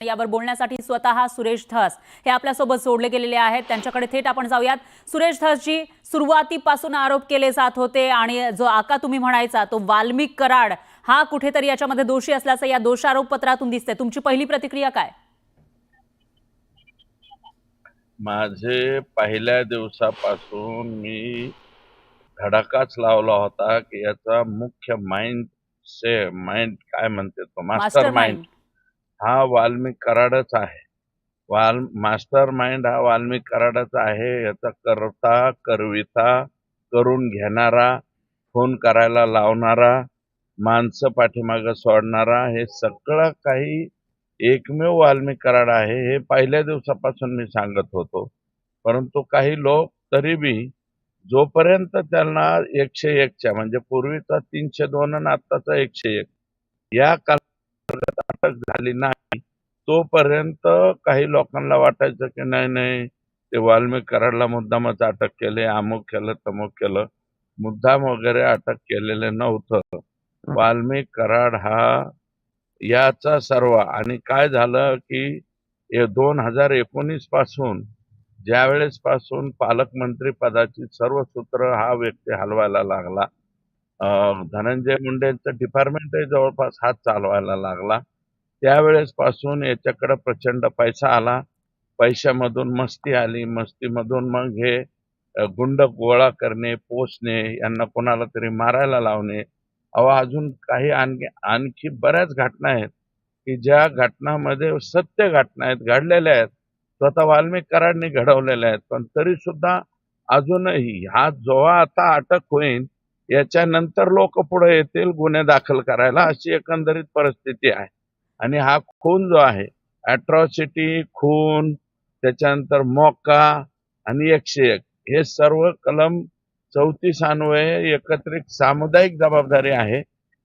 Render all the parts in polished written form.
यावर बोलण्यासाठी स्वतः सुरेश धस हे आपल्यासोबत जोडले गेलेले आहेत. त्यांच्याकडे थेट आपण जाऊयात. सुरेश धसजी, सुरुवातीपासून आरोप केले जात होते आणि जो आका तुम्ही म्हणायचा तो वाल्मिक कराड हा कुठेतरी याच्यामध्ये दोषी असल्याचं या दोषारोप पत्रातून दिसतंय. तुमची पहिली प्रतिक्रिया काय? माझे पहिल्या दिवसापासून मी धडाकाच लावला होता की याचा मुख्य माइंड काय म्हणते तो मास्टर माइंड मास्टरमाइंड. हा वाल्मिक कराडच आहे. मास्टर माइंड हा वाल्मिक कराडच आहे. याचा करता करविता करून घेणारा, फोन करायला लावणारा, माणसं पाठीमागं सोडणारा, हे सगळं काही एकमेव वाल्मिक कराड आहे. हे पहिल्या दिवसापासून मी सांगत होतो. परंतु काही लोक तरी बी जोपर्यंत त्यांना 101च्या म्हणजे पूर्वीचा 302 आणि आत्ताचा 101 या कालावधीत अटक झाली नाही, तोपर्यंत काही लोकांना वाटायचं की नाही ते वाल्मिक कराडला मुद्दामच अटक केले, अमुक केलं तमुक केलं. मुद्दाम वगैरे अटक केलेलं नव्हतं. वाल्मिक कराड हा याचा सर्व. आणि काय झालं की 2019 पासून ज्यावेळेस पासून पालकमंत्री पदाची सर्व सूत्र हा व्यक्ती हलवायला लागला, धनंजय मुंडेंचं डिपार्टमेंटही जवळपास हात चालवायला लागला, त्यावेळेस पासून याच्याकडे प्रचंड पैसा आला. पैशामधून मस्ती आली, मस्तीमधून मग हे गुंड गोळा करणे, पोसणे, यांना कोणाला तरी मारायला लावणे. अजून काही आणखी बऱ्याच घटना आहेत की ज्या घटनामध्ये सत्य घटना आहेत, घडलेल्या आहेत, स्वतः वाल्मिक कराडने घडवलेल्या आहेत. पण तरी सुद्धा अजूनही हा जेव्हा आता अटक होईल याच्यानंतर लोक पुढे येतील गुन्हे दाखल करायला, अशी एकंदरीत परिस्थिती आहे. आणि हा खून जो आहे, अॅट्रॉसिटी, खून, त्याच्यानंतर मोका आणि 101 हे सर्व कलम 34 अन्वये एकत्रित सामुदायिक जबाबदारी आहे.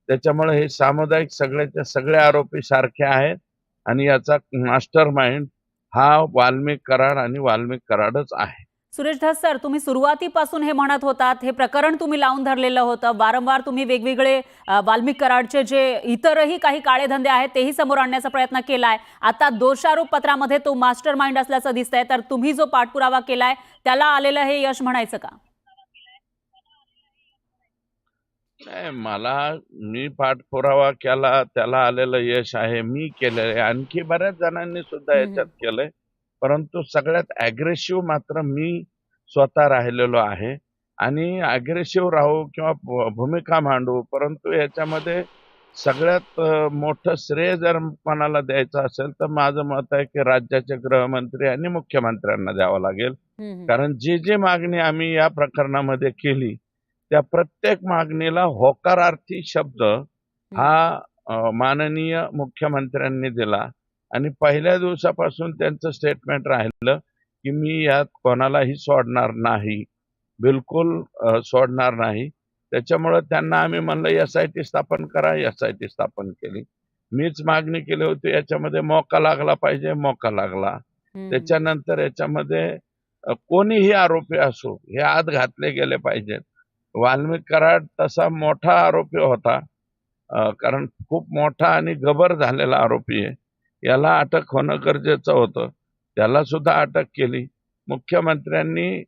त्याच्यामुळे हे सामुदायिक सगळ्याच्या सगळे आरोपी सारखे आहेत आणि याचा मास्टर माइंड हा वाल्मिक कराड आणि वाल्मिक कराडच आहे. सुरेश धस सर, तुम्ही सुरुवातीपासून हे म्हणत होतात, हे प्रकरण तुम्ही लावून धरलेलं होतं. वारंवार तुम्ही वेगवेगळे वाल्मिक कराडचे जे इतरही काही काळे धंदे आहेत तेही समोर आणण्याचा प्रयत्न केलाय. आता दोषारोप पत्रामध्ये तो मास्टर माइंड असल्याचं दिसतंय. तर तुम्ही जो पाठपुरावा केलाय त्याला आलेलं हे यश म्हणायचं का? नाही, मी पाठपुरावा केला, त्याला आलेलं यश आहे. मी केलेलं आहे, आणखी बऱ्याच जणांनी सुद्धा याच्यात केलंय. परंतु सगळ्यात अग्रेसिव्ह मात्र मी स्वतः राहिलेलो आहे. आणि अग्रेसिव्ह राहू किंवा भूमिका मांडू, परंतु याच्यामध्ये सगळ्यात मोठं श्रेय जर कोणाला द्यायचं असेल तर माझं मत आहे की राज्याचे गृहमंत्री आणि मुख्यमंत्र्यांना द्यावं लागेल. कारण जी मागणी आम्ही या प्रकरणामध्ये केली त्या प्रत्येक मागणीला होकारार्थी शब्द हा माननीय मुख्यमंत्र्यांनी दिला. आणि पहिल्या दिवसापासून त्यांचं स्टेटमेंट राहिलं की मी यात कोणालाही सोडणार नाही, बिलकुल सोडणार नाही. त्याच्यामुळे त्यांना आम्ही म्हणलं SIT स्थापन करा, SIT स्थापन केली. मीच मागणी केली होती याच्यामध्ये मोका लागला पाहिजे, मोका लागला. त्याच्यानंतर याच्यामध्ये कोणीही आरोपी असो हे आत घातले गेले पाहिजेत. वाल्मिक कराड तसा मोठा आरोपी होता, कारण खूप मोठा आणि गबर झालेला आरोपी आहे. याला अटक होणं गरजेचं होतं. त्याला सुद्धा अटक केली. मुख्यमंत्र्यांनी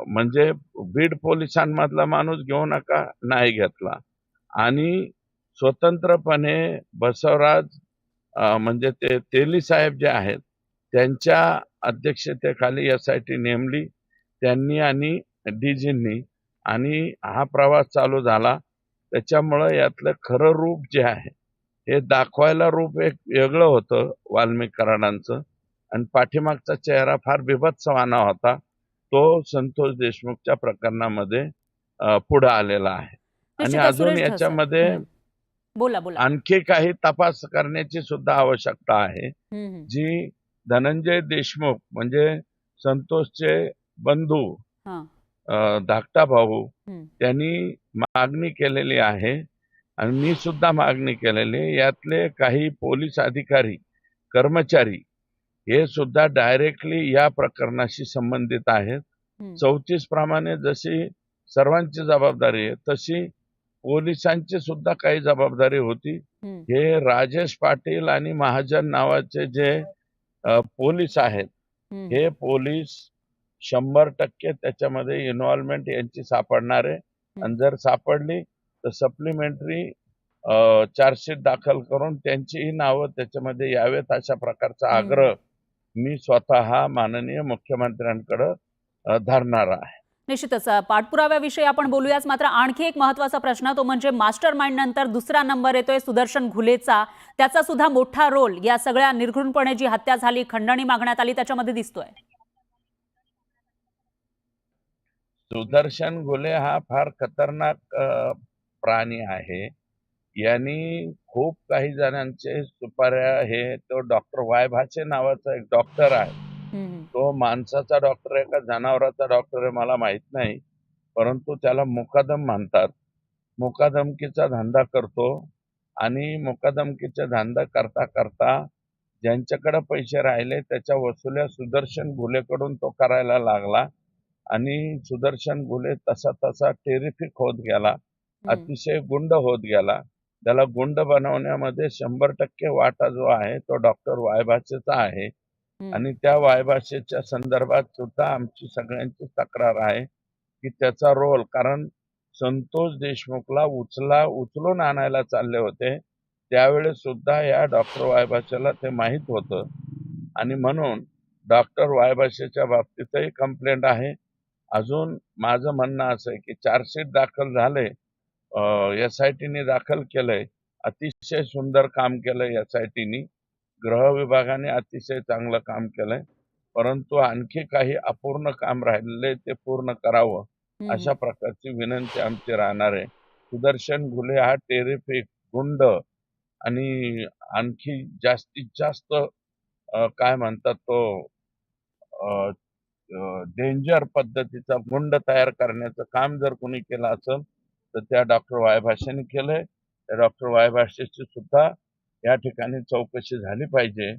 म्हणजे बीड पोलिसांमधला माणूस घेऊ नका, नाही घेतला. आणि स्वतंत्रपणे बसवराज म्हणजे ते तेली साहेब जे आहेत त्यांच्या अध्यक्षतेखाली SIT नेमली त्यांनी आणि DGंनी, आणि हा प्रवास चालू झाला. त्याच्यामुळं यातलं खरं रूप जे आहे हे दाखवायला रूप एक वेगळं होतं वाल्मिक कराडांचं, आणि पाठीमागचा चेहरा फार बिभत्सवाना होता. तो संतोष देशमुखच्या प्रकरणामध्ये पुढे आलेला आहे. आणि अजून याच्यामध्ये बोला बोला. आणखी काही तपास करण्याची सुद्धा आवश्यकता आहे. जी धनंजय देशमुख म्हणजे संतोषचे बंधू, धाकटा भाऊ, त्यांनी मागणी केलेली आहे आणि मी सुद्धा मागणी केलेली. यातले काही पोलीस अधिकारी, कर्मचारी हे सुद्धा डायरेक्टली या प्रकरणाशी संबंधित आहेत. 34 प्रमाणे जशी सर्वांची जबाबदारी आहे तशी पोलिसांची सुद्धा काही जबाबदारी होती. हम्म, हे राजेश पाटील आणि महाजन नावाचे जे पोलीस आहेत, हम्म, हे पोलीस 100% त्याच्यामध्ये इन्व्हॉल्वमेंट यांची सापडणार आहे. आणि जर सापडली तर सप्लिमेंटरी चार्जशीट दाखल करून त्यांचीही नावं त्याच्यामध्ये यावेत अशा प्रकारचा हम्म. आग्रह मी स्वतः माननीय मुख्यमंत्र्यांकडे धरणार आहे. निश्चितच पाठपुराव्याविषयी आपण बोलूयाच, मात्र आणखी एक महत्त्वाचा प्रश्न तो म्हणजे मास्टर माइंड नंतर दुसरा नंबर येतोय सुदर्शन घुलेचा. त्याचा सुद्धा मोठा रोल या सगळ्या निर्घृणपणे जी हत्या झाली, खंडणी मागण्यात आली, त्याच्यामध्ये दिसतोय. सुदर्शन घुले हा फार खतरनाक प्राणी आहे. यांनी खूप काही जणांचे सुपाऱ्या हे तो डॉक्टर वाय भाचे नावाचा एक डॉक्टर आहे. हम्म, तो माणसाचा डॉक्टर आहे का जनावराचा डॉक्टर आहे मला माहित नाही, परंतु त्याला मुकादम म्हणतात. मुकादमकीचा धंदा करतो आणि मुकादमकीचा धंदा करता करता ज्यांच्याकडे पैसे राहिले त्याच्या वसुल्या सुदर्शन घुलेकडून तो करायला लागला आणि सुदर्शन घुले तसा तसा टेरिफिक होत गेला, अतिशय गुंड होत गेला. त्याला गुंड बनवण्यामध्ये 100% वाटा जो आहे तो डॉक्टर वाय भाषेचा आहे. आणि त्या वायभाषेच्या संदर्भात सुद्धा आमची सगळ्यांची तक्रार आहे की त्याचा रोल, कारण संतोष देशमुखला उचलून आणायला चालले होते त्यावेळेस सुद्धा या डॉक्टर वायभाषेला ते माहीत होतं आणि म्हणून डॉक्टर वायभाषेच्या बाबतीतही कंप्लेंट आहे. अजून माझं म्हणणं असं आहे की चार्जशीट दाखल झाले, SITने दाखल केलंय. अतिशय सुंदर काम केलंय SITनी, गृह विभागाने अतिशय चांगलं काम केलंय, परंतु आणखी काही अपूर्ण काम राहिलेले ते पूर्ण करावं अशा प्रकारची विनंती आमची राहणार आहे. सुदर्शन घुले हा टेरिफिक गुंड आणि आणखी जास्तीत जास्त काय म्हणतात तो डेंजर पद्धतीचा गुंड तयार करण्याचं काम जर कोणी केलं असेल तर त्या डॉक्टर वाय भाषेने केलंय. त्या डॉक्टर वाय भाषेची सुद्धा या ठिकाणी चौकशी झाली पाहिजे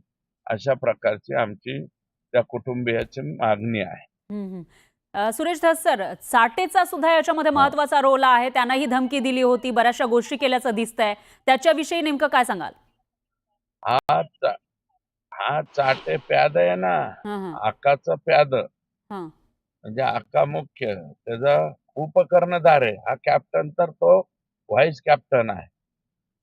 अशा प्रकारची आमची त्या कुटुंबियाची मागणी आहे. सुरेश धस सर, चाटेचा सुद्धा याच्यामध्ये महत्त्वाचा रोल आहे. त्यांनाही धमकी दिली होती, बऱ्याचशा गोष्टी केल्याचं दिसतंय. त्याच्याविषयी नेमकं काय सांगाल? हा चाटे प्याद आहे ना, आकाचा प्याद म्हणजे आका मुख्य त्याचा उपकर्णधार आहे. हा कॅप्टन तर तो व्हाईस कॅप्टन आहे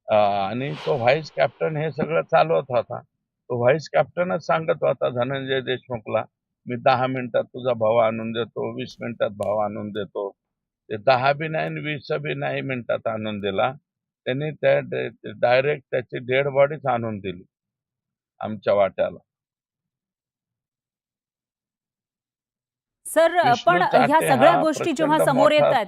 आणि तो व्हाईस कॅप्टन हे सगळं चालवत होता. तो व्हाईस कॅप्टनच सांगत होता धनंजय देशमुखला, मी 10 मिनिटात तुझा भाव आणून देतो, 20 मिनिटात भाव आणून देतो. ते 10 बी नाही 20 बी नाही मिनिटात आणून दिला. त्यांनी त्या डायरेक्ट त्याची डेड बॉडीच आणून दिली आमच्या वाट्याला. सर, पण ह्या सगळ्या गोष्टी जेव्हा समोर येत आहेत,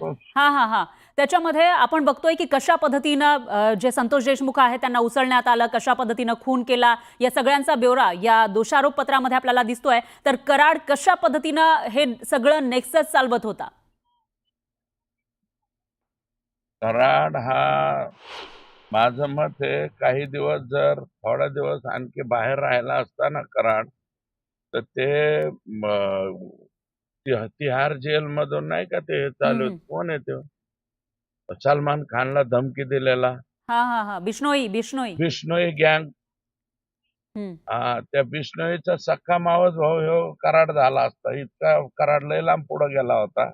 त्याच्यामध्ये आपण बघतोय की कशा पद्धतीनं जे संतोष देशमुख आहे त्यांना उचलण्यात आलं, कशा पद्धतीनं खून केला, या सगळ्यांचा ब्यौरा या दोषारोप पत्रामध्ये आपल्याला दिसतोय. तर कराड कशा पद्धतीनं हे सगळं नेक्सस चालवत होता? कराड हा माझं मत आहे काही दिवस जर थोडा दिवस आणखी बाहेर राहिला असता ना कराड, तर ते तिहार जेल मधून नाही का ते चालू कोण आहे ते सलमान खानला धमकी दिलेला बिश्नोई गँग, त्या बिश्नोईचा सख्खा मावस भाऊ ह्यो कराड झाला असता. इतका कराड लय लांब पुढे गेला होता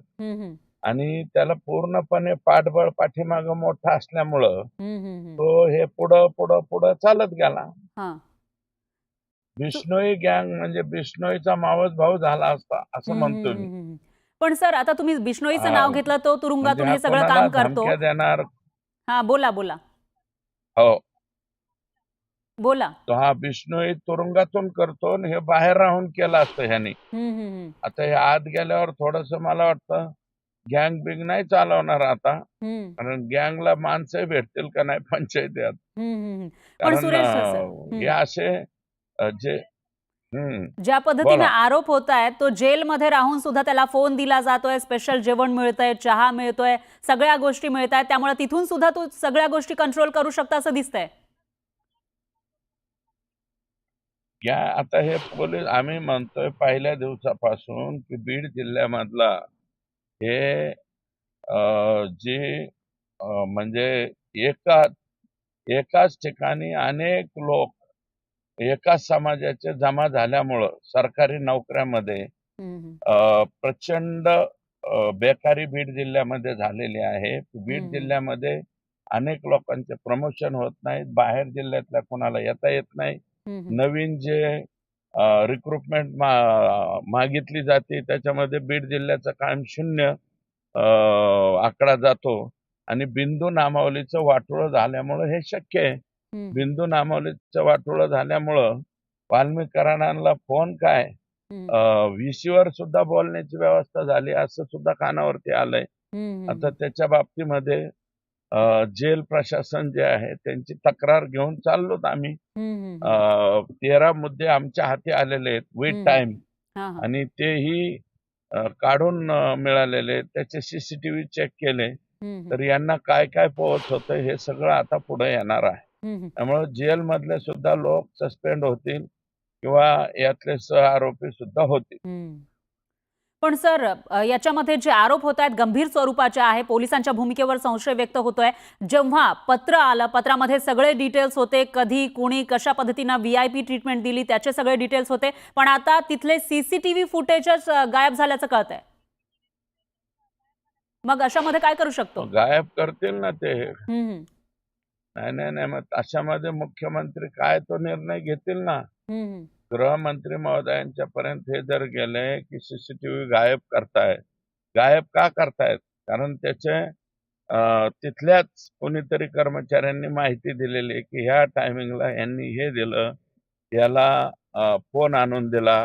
आणि त्याला पूर्णपणे पाठबळ पाठीमाग मोठा असल्यामुळं तो हे पुढं पुढं पुढं चालत गेला. बिश्नोई गँग म्हणजे बिश्नोईचा मावस भाऊ झाला असता असं म्हणतो मी. पण सर, आता तुम्ही बिश्नोईचं नाव घेतलं, तो तुरुंगातून हे सगळं काम करतो. देणार बोला बोला. हो बोला. तो हा बिश्नोई तुरुंगातून करतो आणि हे बाहेर राहून केलं असतं ह्यानी. आता हे आत गेल्यावर थोडस मला वाटतं गँग बिंग नाही चालवणार आता, कारण गँगला माणसं भेटतील का नाही पंचायतीत. कारण हे असे जे ज्या पद्धतीने आरोप होत आहेत, तो जेलमध्ये राहून सुद्धा त्याला फोन दिला जातोय, स्पेशल जेवण मिळतंय, चहा मिळतोय, सगळ्या गोष्टी मिळत आहेत, त्यामुळे तिथून सुद्धा तो सगळ्या गोष्टी कंट्रोल करू शकता असं दिसतंय. आता हे पोलीस आम्ही म्हणतोय पहिल्या दिवसापासून की बीड जिल्ह्यामधला हे जे म्हणजे एकाच एकाच ठिकाणी अनेक लोक एकाच समाजाचे जमा झाल्यामुळं सरकारी नोकऱ्यामध्ये हम्म, प्रचंड बेकारी बीड जिल्ह्यामध्ये झालेली आहे. बीड हम्म, जिल्ह्यामध्ये अनेक लोकांचे प्रमोशन होत नाहीत. बाहेर जिल्ह्यातल्या कोणाला येता येत नाही. हम्म, नवीन जे रिक्रुटमेंट मागितली जाते त्याच्यामध्ये बीड जिल्ह्याचा कायम शून्य आकडा जातो आणि बिंदू नामावलीचं वाटोळं झाल्यामुळं हे शक्य आहे. हम्म, बिंदू नामावलीचं वाटोळं झाल्यामुळं वाल्मिकराणांना फोन काय हम्म, व्हीसीवर सुद्धा बोलण्याची व्यवस्था झाली असं सुद्धा कानावरती आलंय. आता हम्म, त्याच्या बाबतीमध्ये जेल प्रशासन जे आहे त्यांची तक्रार घेऊन चाललोत आम्ही. हम्म, 13 मुद्दे आमच्या हाती आलेले आहेत विथ हम्म, टाइम हा हा आणि तेही काढून मिळालेले आहेत. त्याचे सीसीटीव्ही चेक केले हम्म, तर यांना काय काय पोहोच होतं हे सगळं आता पुढे येणार आहे. हम्म, त्यामुळे जेलमधले सुद्धा लोक सस्पेंड होतील किंवा यातले सह आरोपी सुद्धा होतील. हम्म. पण सर याच्यामध्ये जे आरोप होत आहेत गंभीर स्वरूपाचे आहे, पोलिसांच्या भूमिकेवर संशय व्यक्त होतोय. जेव्हा पत्र आलं, पत्रामध्ये सगळे डिटेल्स होते, कधी कोणी कशा पद्धतीनं VIP ट्रीटमेंट दिली त्याचे सगळे डिटेल्स होते, पण आता तिथले CCTV फुटेजच गायब झाल्याचं कळतंय. मग अशामध्ये काय करू शकतो? गायब करतील ना ते. हम्म, नाही नाही नाही मग अशामध्ये मुख्यमंत्री काय तो निर्णय घेतील ना. हम्म, गृहमंत्री महोदयांच्या पर्यंत हे जर गेले की सीसीटीव्ही गायब करतायत. गायब का करतायत? कारण त्याचे तिथल्याच कोणीतरी कर्मचाऱ्यांनी माहिती दिलेली आहे की ह्या टायमिंगला यांनी हे दिलं, याला फोन आणून दिला,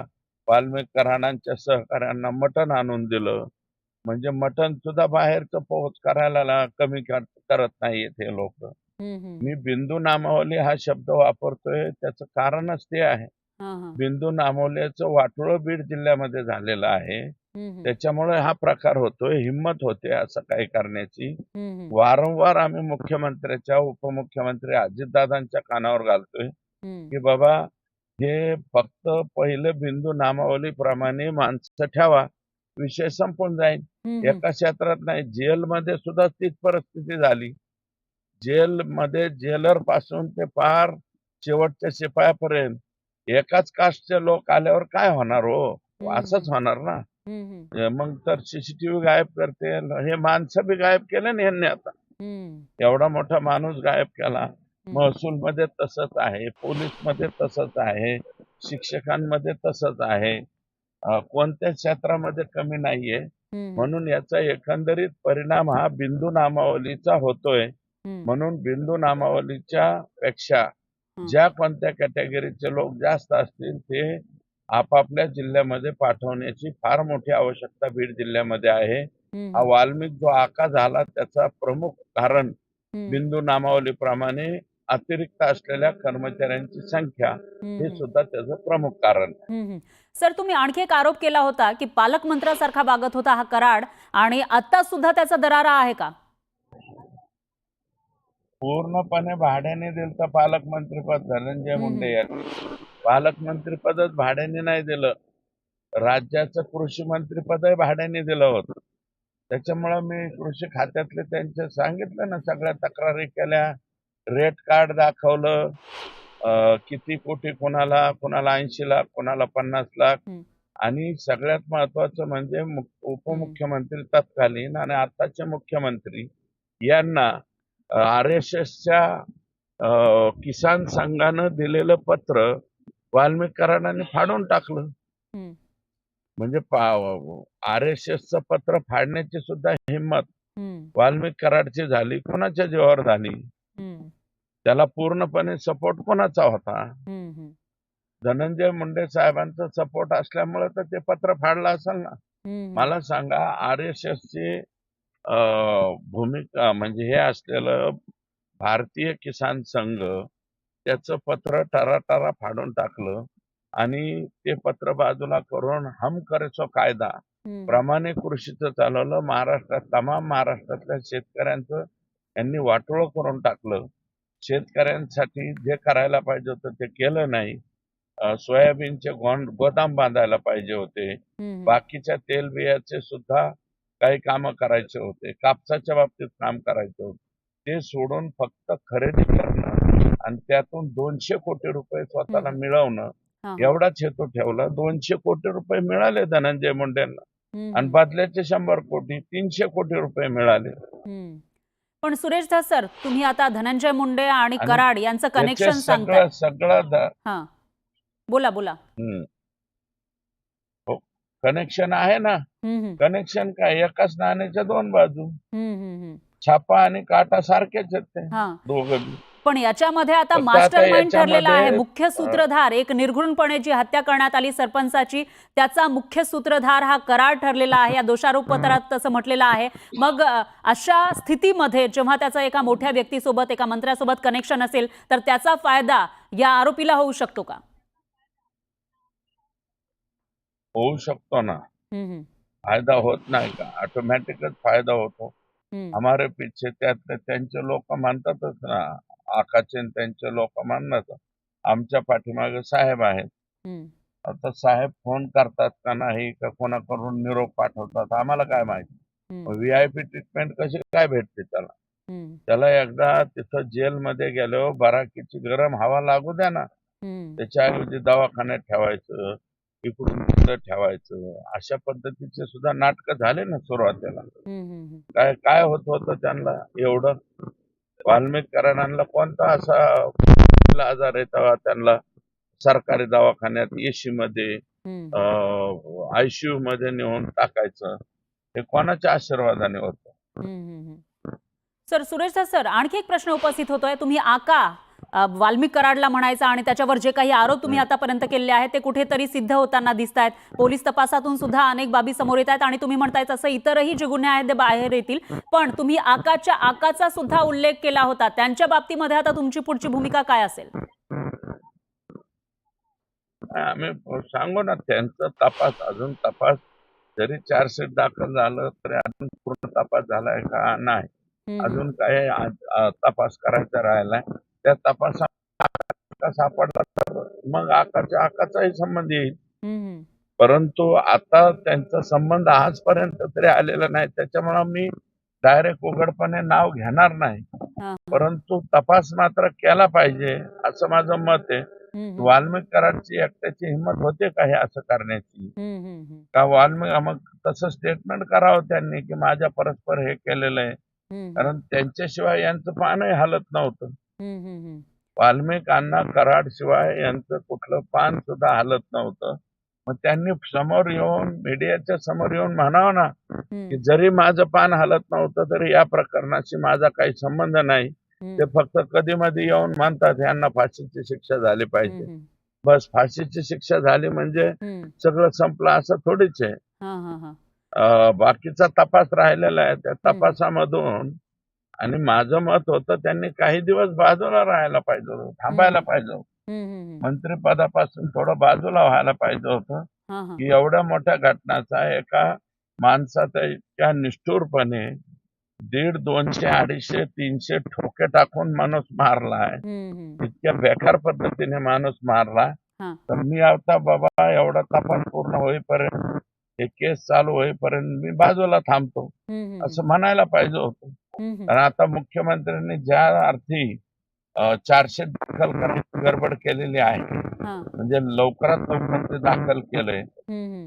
वाल्मिक कराडांच्या सहकाऱ्यांना मटण आणून दिलं. म्हणजे मटण सुद्धा बाहेरचं पोहोच करायला कमी करत नाहीयेत हे लोक. हम्म, मी बिंदू नामावली हा शब्द वापरतोय त्याचं कारणच ते आहे. हा हा बिंदू नामावलीचं वाटोळं बीड जिल्ह्यामध्ये झालेलं आहे. हम्म, त्याच्यामुळे हा प्रकार होतोय. हिंमत होते असं काही करण्याची. हम्म, वारंवार आम्ही मुख्यमंत्र्याच्या, उपमुख्यमंत्री अजितदादांच्या कानावर घालतोय हम्म, की बाबा हे फक्त पहिलं बिंदू नामावलीप्रमाणे माणसं ठेवा, विषय संपून जाईल. हम्म, एका क्षेत्रात नाही, जेलमध्ये सुद्धा तीच परिस्थिती झाली. जेलमध्ये जेलर पासून ते पार शेवटच्या शिपायापर्यंत एकाच कास्टचे लोक आल्यावर काय होणार हो? असंच होणार ना. हम्म, मग तर सीसीटीव्ही गायब करते. हे माणसं बी गायब केले ना यांनी आता. हम्म, एवढा मोठा माणूस गायब केला. हम्म, महसूलमध्ये तसंच आहे, पोलीसमध्ये तसंच आहे, शिक्षकांमध्ये तसंच आहे. कोणत्या क्षेत्रामध्ये कमी नाहीये. हम्म, म्हणून याचा एकंदरीत परिणाम हा बिंदू नामावलीचा होतोय. हम्म, म्हणून बिंदू नामावलीच्या पेक्षा हम्म, ज्या कोणत्या कॅटेगरीचे लोक जास्त असतील ते आपापल्या जिल्ह्यामध्ये पाठवण्याची फार मोठी आवश्यकता बीड जिल्ह्यामध्ये आहे. हा हम्म, वाल्मिक जो आका झाला त्याचा प्रमुख कारण हम्म, बिंदू नामावलीप्रमाणे अतिरिक्त असलेल्या कर्मचाऱ्यांची संख्या हे हम्म, सुद्धा त्याचं प्रमुख कारण आहे. सर तुम्ही आणखी एक आरोप केला होता की पालकमंत्र्यासारखा वागत होता हा कराड आणि आता सुद्धा त्याचा दरारा आहे का? पूर्णपणे भाड्याने दिलं पालकमंत्रीपद धनंजय हम्म, मुंडे यांनी. पालकमंत्रीपदच भाड्याने नाही दिलं. राज्याचं कृषी मंत्रीपदही भाड्याने दिलं होतं. त्याच्यामुळं मी कृषी खात्यातले त्यांचे सांगितलं ना, सगळ्या तक्रारी केल्या, रेट कार्ड दाखवलं, किती कोटी कोणाला 80 लाख, कोणाला 50 लाख हम्म, आणि सगळ्यात महत्वाचं म्हणजे हम्म, उपमुख्यमंत्री तत्कालीन आणि आताचे मुख्यमंत्री यांना RSSच्या किसान संघानं दिलेलं पत्र वाल्मिक कराडांनी फाडून टाकलं. हम्म, म्हणजे RSSचं पत्र फाडण्याची सुद्धा हिंमत हम्म, वाल्मिक कराडची झाली. कोणाच्या जीवावर झाली? हम्म, त्याला पूर्णपणे सपोर्ट कोणाचा होता? हम्म, धनंजय मुंडे साहेबांचा सपोर्ट असल्यामुळे तर ते पत्र फाडलं असेल ना. हम्म, मला सांगा RSSची भूमिका म्हणजे हे असलेलं भारतीय किसान संघ त्याचं पत्र टराटरा फाडून टाकलं आणि ते पत्र बाजूला करून हम करे सो कायदा हम्म, प्रमाणे कृषीचं चालवलं. तमाम महाराष्ट्रातल्या शेतकऱ्यांचं यांनी वाटोळं करून टाकलं. शेतकऱ्यांसाठी जे करायला पाहिजे होतं ते केलं नाही. सोयाबीनचे गोदाम बांधायला पाहिजे होते. हम्म, बाकीच्या तेलबियाचे सुद्धा काही कामं करायचे होते. कापसाच्या बाबतीत काम करायचं होतं. ते सोडून फक्त खरेदी करणं आणि त्यातून 200 कोटी रुपये स्वतःला मिळवणं हा, हा. एवढाच हेतू ठेवला. 200 कोटी रुपये मिळाले धनंजय मुंडेंना हम्म, आणि बदल्याचे 100 कोटी 300 कोटी रुपये मिळाले. हम्म. पण सुरेश धस सर, तुम्ही आता धनंजय मुंडे आणि आणि कराड यांचं त्याचे कनेक्शन सांगताय. सगळं हा, बोला बोला. कनेक्शन आहे ना. हम्म, हम्म, कनेक्शन काय, एकाच नाण्याच्या दोन बाजू. हम्म, हम्म. छापा आणि काटा सारखेच आहेत ते हा, दोघं. पण याच्यामध्ये आता फक्त मास्टर आता माइंड ठरलेला आहे, याच्यामध्ये मुख्य सूत्रधार. एक निर्घृणपणे जी हत्या करण्यात आली सरपंचाची, त्याचा मुख्य सूत्रधार हा कराड ठरलेला आहे, या दोषारोप पत्रात तसं म्हटलेलं आहे. मग अशा स्थितीमध्ये जेव्हा त्याचा एका मोठ्या व्यक्तीसोबत, एका मंत्र्यासोबत कनेक्शन असेल, तर त्याचा फायदा या आरोपीला होऊ शकतो का? होऊ शकतो ना. हम्म, फायदा होत नाही का? ऑटोमॅटिकच फायदा होतो. हम्म, हमारे पीछे त्यातले त्यांचे लोक म्हणतातच ना, आकाचे आणि त्यांचे लोक म्हणतात आमच्या पाठीमागे साहेब आहेत. हम्म, आता साहेब फोन करतात का नाही, का कोणाकडून निरोप पाठवतात आम्हाला काय माहिती. हम्म, व्हीआयपी ट्रीटमेंट कशी काय भेटते त्याला? हम्म, त्याला एकदा तिथं जेलमध्ये गेल्यावर बराकीची गरम हवा लागू द्या ना. हम्म, त्याच्याऐवजी दवाखान्यात ठेवायचं, इकडून तिकडं ठेवायचं, अशा पद्धतीचे सुद्धा नाटक झाले ना सुरुवातीला. हम्म, काय काय होत होतं त्यांना एवढं? वाल्मिक कराडांना कोणता असा कुठला आजार आहे तेव्हा त्यांना सरकारी दवाखान्यात एसी मध्ये हम्म, आयसीयू मध्ये नेऊन टाकायचं? हे कोणाच्या आशीर्वादाने होतं? हम्म. सर, सुरेश दास सर, आणखी एक प्रश्न उपस्थित होतोय. तुम्ही आका वाल्मिक कराडला म्हणायचा आणि त्याच्यावर जे काही आरोप तुम्ही आतापर्यंत केलेले आहेत ते कुठेतरी सिद्ध होताना दिसत आहेत. पोलीस तपासातून सुद्धा अनेक बाबी समोर येत आहेत आणि तुम्ही म्हणताय तसं इतरही जे गुन्हे आहेत ते बाहेर येतील. पण तुम्ही आकाचा सुद्धा उल्लेख केला होता. त्यांच्या बाबतीमध्ये आता तुमची पुढची भूमिका काय असेल? आम्ही सांगू ना, त्यांचा तपास अजून तपास जरी चार्जशीट दाखल झालं तरी अजून पूर्ण तपास झालाय का नाही, हम्म, अजून काय तपास करायचा राहिलाय. त्या तपासात सापडला तर मग आकाचाही संबंध येईल. हम्म, परंतु आता त्यांचा संबंध आजपर्यंत तरी आलेला नाही, त्याच्यामुळे मी डायरेक्ट उघडपणे नाव घेणार नाही. हा, परंतु तपास मात्र केला पाहिजे असं माझं मत आहे. हम्म, वाल्मिक कराडची एकट्याची हिंमत होते का हे असं करण्याची? हम्म, का वाल्मिक मग तसं स्टेटमेंट करावं त्यांनी की माझ्या परस्पर हे केलेलं आहे. कारण त्यांच्याशिवाय यांचं पानही हलत नव्हतं. हम्म, वाल्मिक अण्णा कराड शिवाय यांचं कुठलं पान सुद्धा हलत नव्हतं. मग त्यांनी समोर येऊन, मीडियाच्या समोर येऊन म्हणावं ना की जरी माझं पान हलत नव्हतं तरी या प्रकरणाशी माझा काही संबंध नाही. ते फक्त कधी मध्ये येऊन म्हणतात यांना फाशीची शिक्षा झाली पाहिजे. बस फाशीची शिक्षा झाली म्हणजे सगळं संपलं असं थोडीच आहे. बाकीचा तपास राहिलेला आहे. त्या तपासामधून आणि माझं मत होतं त्यांनी काही दिवस बाजूला राहायला पाहिजे होतं, थांबायला पाहिजे होतं. मंत्रिपदापासून थोडं बाजूला व्हायला पाहिजे होतं की एवढ्या मोठ्या घटनाचा एका माणसाचा इतक्या निष्ठुरपणे 150, 200, 250, 300 ठोके टाकून माणूस मारलाय, इतक्या बेकार पद्धतीने माणूस मारला. तर मी आता बाबा एवढा तपास पूर्ण होईपर्यंत, हे केस चालू होईपर्यंत मी बाजूला थांबतो असं म्हणायला पाहिजे होतं. कारण आता मुख्यमंत्र्यांनी ज्या अर्थी चार्जशीट दाखल करण्याची गडबड केलेली आहे, म्हणजे लवकरात लवकर ते दाखल केलंय,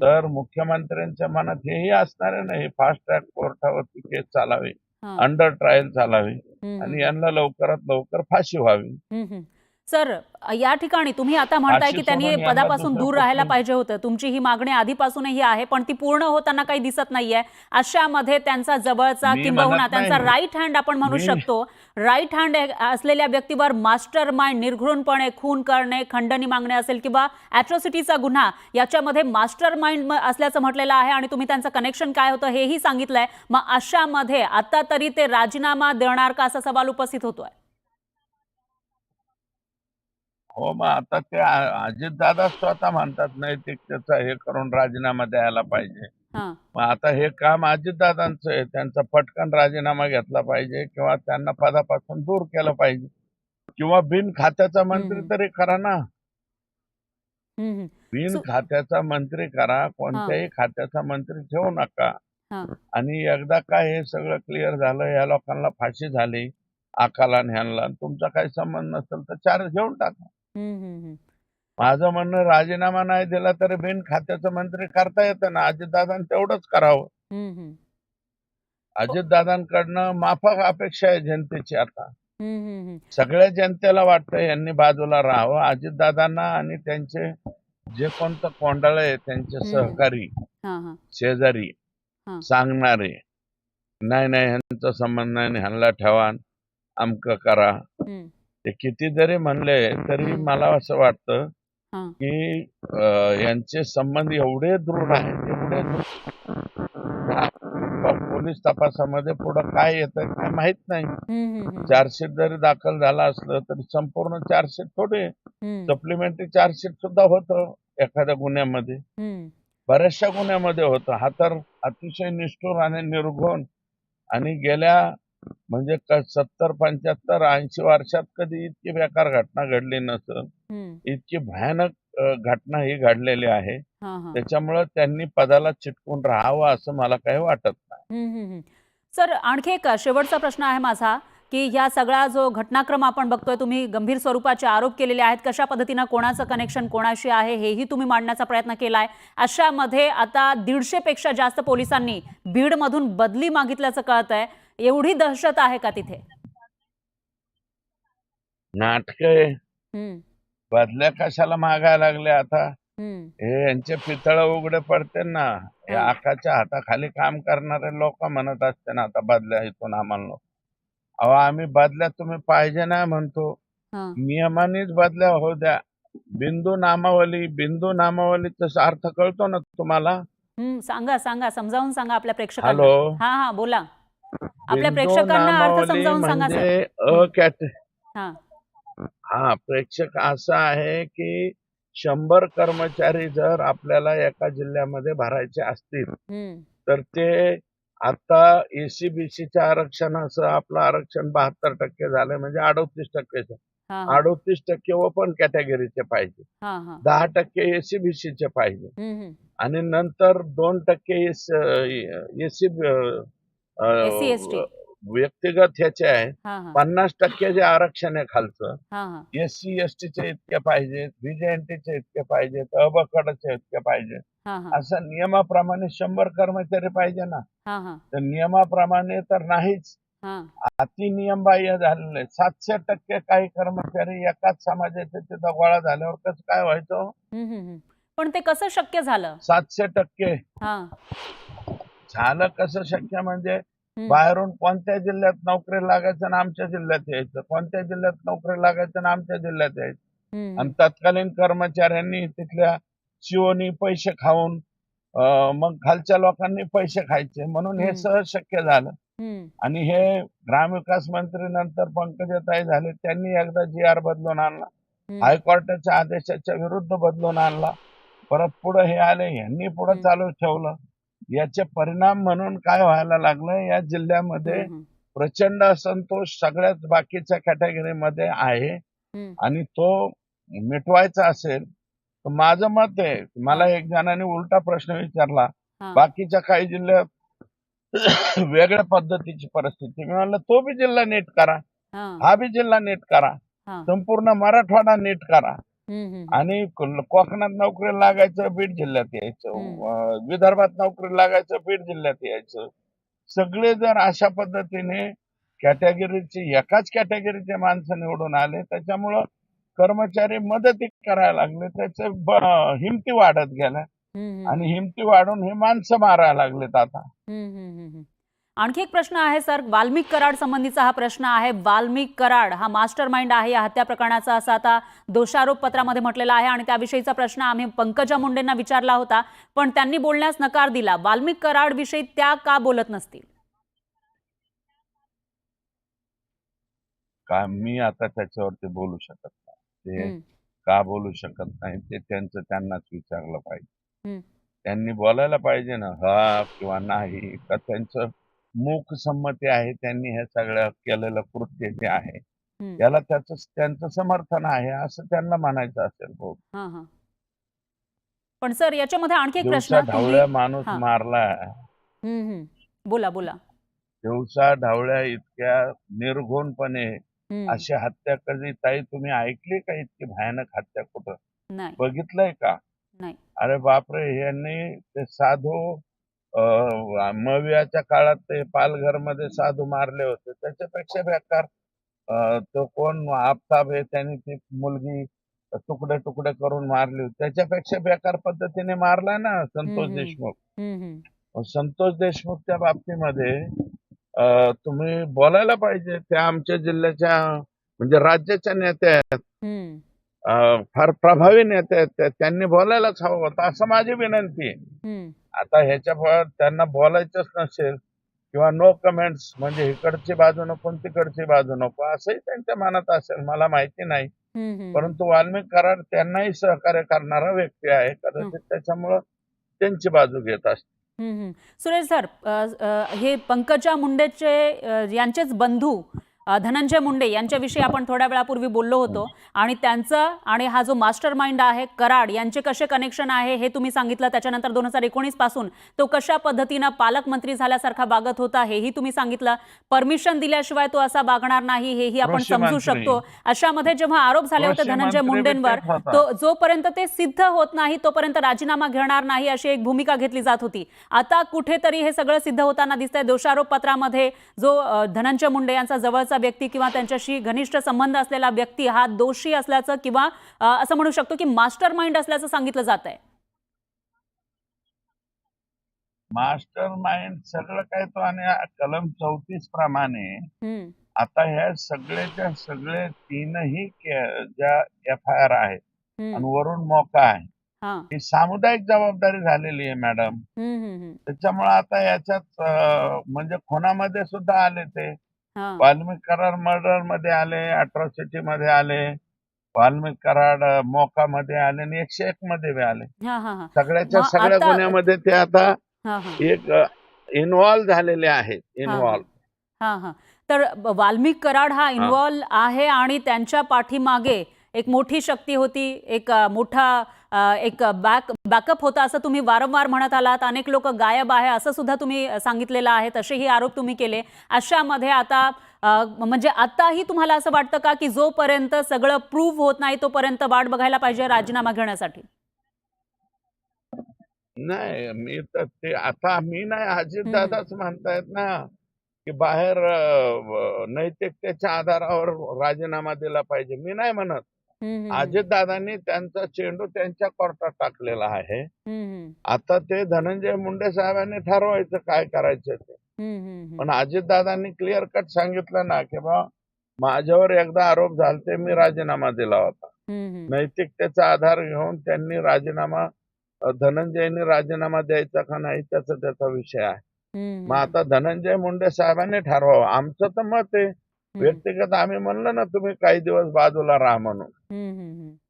तर मुख्यमंत्र्यांच्या मनात हेही असणार आहे ना, हे फास्ट ट्रॅक कोर्टावरती केस चालावी, अंडर ट्रायल चालावी आणि यांना लवकरात लवकर फाशी व्हावी. सर, या ठिकाणी तुम्ही आता म्हणताय की त्यांनी सोडून यांना पदापासून दूर दुसरं राहायला कुठलं- पाहिजे होतं. तुमची ही मागणी आधीपासूनही आहे, पण ती पूर्ण होताना काही दिसत नाहीये. अशामध्ये त्यांचा जवळचा मी किंबहुना म्हणत त्यांचा नाही. राईट हँड आपण म्हणू शकतो, राईट हँड असलेल्या व्यक्तीवर मास्टर माइंड, निर्घृणपणे खून करणे, खंडणी मागणे असेल किंवा ॲट्रॉसिटीचा गुन्हा, याच्यामध्ये मास्टर माइंड असल्याचं म्हटलेलं आहे आणि तुम्ही त्यांचं कनेक्शन काय होतं हेही सांगितलंय. मग अशामध्ये आता तरी ते राजीनामा देणार का असा सवाल उपस्थित होतोय. हो, मग आता ते अजितदादा स्वतः म्हणतात नैतिकतेचा हे करून राजीनामा द्यायला पाहिजे. मग आता हे काम अजितदादांचं आहे, त्यांचा पटकन राजीनामा घेतला पाहिजे किंवा त्यांना पदापासून दूर केलं पाहिजे किंवा बिन खात्याचा मंत्री तरी करा ना. बिन खात्याचा मंत्री करा, कोणत्याही खात्याचा मंत्री ठेवू नका. आणि एकदा का हे सगळं क्लिअर झालं, या लोकांना फाशी झाली, आकाला आणि ह्यांना, तुमचा काही संबंध नसेल तर चार्ज घेऊन टाका. हम्म. माझं म्हणणं, राजीनामा नाही दिला तरी बिन खात्याचं मंत्री करता येतं ना. अजितदादांनी तेवढंच करावं. हम्म. अजितदादांकडनं माफक अपेक्षा आहे जनतेची आता. हम्म. सगळ्या जनतेला वाटतं यांनी बाजूला राहावं. अजितदादांना आणि त्यांचे जे कोणतं कोंडाळे आहे, त्यांचे सहकारी, हा. शेजारी हा. सांगणारे, नाही नाही ह्यांचा संबंध नाही आणि ह्यांना ठेवा, अमकं करा, ते किती जरी म्हणले तरी मला असं वाटतं हा. की यांचे संबंध एवढे दृढ आहेत, एवढे पोलीस तपासामध्ये पुढं काय येतं काय माहित नाही. चार्जशीट जरी दाखल झाला असलं तरी संपूर्ण चार्जशीट थोडी, सप्लिमेंटरी चार्जशीट सुद्धा होतं एखाद्या गुन्ह्यामध्ये, बऱ्याचशा गुन्ह्यामध्ये होतं. हा तर अतिशय निष्ठुर आणि निर्घृण आणि गेल्या म्हणजे 70, 75, 80 वर्षात कधी इतकी बेकार घटना घडली नसेल, इतकी भयानक घटना ही घडलेली आहे. त्याच्यामुळे त्यांनी पदाला चिटकून राहावं असं मला काही वाटत नाही. सर, आणखी एक शेवटचा प्रश्न आहे माझा, की ह्या सगळा जो घटनाक्रम आपण बघतोय, तुम्ही गंभीर स्वरूपाचे आरोप केलेले आहेत, कशा पद्धतीनं कोणाचं कनेक्शन कोणाशी आहे हेही तुम्ही मांडण्याचा प्रयत्न केलाय. अशामध्ये आता 150 पेक्षा जास्त पोलिसांनी बीडमधून बदली मागितल्याचं कळतंय. एवढी दहशत आहे का तिथे? नाटके बदल्या कशाला मागायला लागले आता? हे यांचे पितळ उघडे पडते ना. हे आकाच्या हाताखाली काम करणारे लोक म्हणत असते ना आता बदल्या इथून आम्हाला. अहो आम्ही बदल्या तुम्ही पाहिजे नाही म्हणतो, नियमानेच बदल्या हो द्या. बिंदू नामावलीचा अर्थ कळतो ना तुम्हाला? सांगा समजावून सांगा आपल्या प्रेक्षकांना. हॅलो, हा बोला. आपल्या बिंदू प्रेक्षकांना अर्थ नामावली समजावून सांगा म्हणजे सर. हा प्रेक्षक असं आहे की 100 कर्मचारी जर आपल्याला एका जिल्ह्यामध्ये भरायचे असतील तर ते आता एसीबीसीच्या आरक्षणाचं आपलं आरक्षण 72% झालंय, म्हणजे 38%. 38% ओपन कॅटेगरीचे पाहिजे, 10% एसीबीसीचे पाहिजे आणि नंतर 2% एसी SC/ST व्यक्तिगत ह्याचे आहे. 50% जे आरक्षण आहे खालचं, SC STचे इतके पाहिजेत, VJNTचे इतके पाहिजेत, अबकडचे इतके पाहिजेत, असं नियमाप्रमाणे 100 कर्मचारी पाहिजे ना. तर नियमाप्रमाणे तर नाहीच, अति नियम बाह्य झालेले. 700% काही कर्मचारी एकाच समाजाचे तिथं गोळा झाल्यावर कसं काय व्हायचं? पण ते कसं शक्य झालं? 700% झालं कसं शक्य म्हणजे बाहेरून कोणत्या जिल्ह्यात नोकरी लागायचं ना आमच्या जिल्ह्यात यायचं, कोणत्या जिल्ह्यात नोकरी लागायचं ना आमच्या जिल्ह्यात यायचं. आणि तत्कालीन कर्मचाऱ्यांनी तिथल्या सीओनी पैसे खाऊन मग खालच्या लोकांनी पैसे खायचे, म्हणून हे सहज शक्य झालं. आणि हे ग्रामविकास मंत्री नंतर पंकजाताई झाले, त्यांनी एकदा GR बदलून आणला, हायकोर्टाच्या आदेशाच्या विरुद्ध बदलून आणला, परत पुढे हे आले, यांनी पुढे चालू ठेवलं. याचे परिणाम म्हणून काय व्हायला लागलं, या जिल्ह्यामध्ये प्रचंड असंतोष सगळ्याच बाकीच्या कॅटेगरीमध्ये आहे आणि तो मिटवायचा असेल तर माझं मत आहे, मला एक जणांनी उलटा प्रश्न विचारला, बाकीच्या काही जिल्ह्यात वेगळ्या पद्धतीची परिस्थिती. मी म्हणलं तो बी जिल्हा नीट करा, हा बी जिल्हा नीट करा, संपूर्ण मराठवाडा नीट करा. आणि कोकणात नोकरी लागायचं बीड जिल्ह्यात यायचं, विदर्भात नोकरी लागायचं बीड जिल्ह्यात यायचं. सगळे जर अशा पद्धतीने कॅटेगरीचे एकाच कॅटेगरीचे माणसं निवडून आले, त्याच्यामुळं कर्मचारी मदती करायला लागले, त्याचे हिमती वाढत गेल्या आणि हिमती वाढून हे माणसं मारायला लागलेत आता. आणखी एक प्रश्न आहे सर, वाल्मिक कराड संबंधीचा हा प्रश्न आहे. वाल्मिक कराड हा मास्टर माइंड आहे या हत्या प्रकरणाचा, असं आता दोषारोप पत्रामध्ये म्हटलेलं आहे आणि त्याविषयीचा प्रश्न आम्ही पंकजा मुंडेंना विचारला होता, पण त्यांनी बोलण्यास नकार दिला. वाल्मिक कराड विषयी त्या का बोलत नसतील? का मी आता त्याच्यावरती बोलू शकत नाही. ते का बोलू शकत नाही ते त्यांचं त्यांनाच विचारलं पाहिजे. त्यांनी बोलायला पाहिजे ना, हा किंवा नाही, का त्यांचं मूक संमती आहे, त्यांनी हे सगळं केलेलं कृत्य जे आहे याला त्यांचं समर्थन आहे असं त्यांना म्हणायचं असेल. पण सर याच्यामध्ये आणखी एक प्रश्न, ढवळ्या माणूस मारला. बोला. दिवसा ढवळ्या इतक्या निर्घृणपणे हम्म. अशी हत्या कधी ताई तुम्ही ऐकली का? इतकी भयानक हत्या कुठं नाही. बघितलंय का? नाही. अरे बापरे, यांनी ते साधू मवियाच्या काळात ते पालघरमध्ये साधू मारले होते, त्याच्यापेक्षा बेकार. तो कोण आफताब आहे, त्यांनी ती मुलगी तुकडे तुकडे करून मारली होती, त्याच्यापेक्षा बेकार पद्धतीने मारला ना संतोष हम्म. देशमुख. हम्म. संतोष देशमुखच्या बाबतीमध्ये तुम्ही बोलायला पाहिजे. त्या आमच्या जिल्ह्याच्या म्हणजे राज्याच्या नेत्या आहेत, हम्म. फार प्रभावी नेते आहेत, त्यांनी बोलायलाच हवं होतं असं माझी विनंती आहे. हम्म. आता ह्याच्या त्यांना बोलायचंच नसेल किंवा नो कमेंट्स, म्हणजे इकडची बाजू नको तिकडची बाजू नको असंही त्यांच्या मनात असेल, मला माहिती नाही. हम्म. परंतु वाल्मिक कराड त्यांनाही सहकार्य करणारा व्यक्ती आहे, कदाचित त्याच्यामुळं त्यांची बाजू घेत असते. सुरेश सर, हे पंकजा मुंडेचे यांचेच बंधू धनंजय मुंडे यांच्याविषयी आपण थोड्या वेळापूर्वी बोललो होतो आणि त्यांचं आणि हा जो मास्टर माइंड आहे कराड यांचे कसे कनेक्शन आहे हे तुम्ही सांगितलं. त्याच्यानंतर 2019 पासून तो कशा पद्धतीनं पालकमंत्री झाल्यासारखा वागत होता हेही तुम्ही सांगितलं. परमिशन दिल्याशिवाय तो असा वागणार नाही हेही आपण समजू शकतो. अशामध्ये जेव्हा आरोप झाले होते धनंजय मुंडेंवर, तो जोपर्यंत ते सिद्ध होत नाही तोपर्यंत राजीनामा घेणार नाही अशी एक भूमिका घेतली जात होती. आता कुठेतरी हे सगळं सिद्ध होताना दिसतंय. दोषारोप पत्रामध्ये जो धनंजय मुंडे यांचा जवळचा व्यक्ती किंवा त्यांच्याशी घनिष्ठ संबंध असलेला व्यक्ती हा दोषी असल्याचं किंवा असं म्हणू शकतो की मास्टर माइंड असल्याचं सांगितलं जात आहे. मास्टर माइंड सगळं काय तो, आणि कलम 34 प्रमाणे आता ह्या सगळ्याच्या सगळे तीनही ज्या FIR आहेत आणि वरून मोका आहे, ही सामुदायिक जबाबदारी झालेली आहे मॅडम. त्याच्यामुळे आता याच्यात म्हणजे खुनामध्ये सुद्धा आले, ते वाल्मिक कराड मर्डर मध्ये आले, अट्रॉसिटी मध्ये आले, वाल्मिक कराड मोका मध्ये आले आणि 101 मध्ये बी आले. सगळ्याच्या सगळ्या गुन्ह्यामध्ये ते आता एक इन्व्हॉल्व झालेले आहेत. तर वाल्मिक कराड हा इन्व्हॉल्व आहे आणि त्यांच्या पाठीमागे एक मोठी शक्ती होती, एक मोठा एक बॅकअप होता असं तुम्ही वारंवार म्हणत आलात. अनेक लोक गायब आहे असं सुद्धा तुम्ही सांगितलेलं आहे, तसेही आरोप तुम्ही केले. अशामध्ये आता म्हणजे आताही तुम्हाला असं वाटतं का की जोपर्यंत सगळं प्रूव्ह होत नाही तोपर्यंत वाट बघायला पाहिजे राजीनामा घेण्यासाठी? नाही, मी तर ते आता मी नाही, अजितदादाच म्हणतायत ना की बाहेर नैतिकतेच्या आधारावर राजीनामा दिला पाहिजे. मी नाही म्हणत. अजितदादांनी त्यांचा चेंडू त्यांच्या कोर्टात टाकलेला आहे. आता ते धनंजय मुंडे साहेबांनी ठरवायचं काय करायचं ते. पण अजितदादांनी क्लिअर कट सांगितलं ना की बा माझ्यावर एकदा आरोप झालते, मी राजीनामा दिला होता. नैतिकतेचा आधार घेऊन त्यांनी राजीनामा, धनंजयनी राजीनामा द्यायचा का नाही त्याचा विषय आहे. मग आता धनंजय मुंडे साहेबांनी ठरवावं. आमचं तर मत आहे व्यक्तिगत, आम्ही म्हणलं ना तुम्ही काही दिवस बाजूला राहा म्हणून,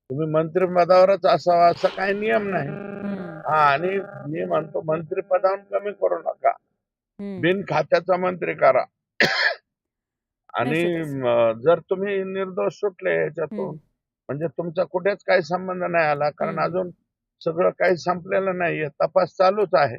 तुम्ही मंत्रिपदावरच असावा असं काही नियम नाही. आणि मी म्हणतो मंत्रिपदावर कमी करू नका, बिन खात्याचा मंत्री करा. आणि जर तुम्ही निर्दोष सुटले याच्यातून म्हणजे तुमचा कुठेच काही संबंध नाही आला, कारण अजून सगळं काही संपलेलं नाहीये, तपास चालूच आहे.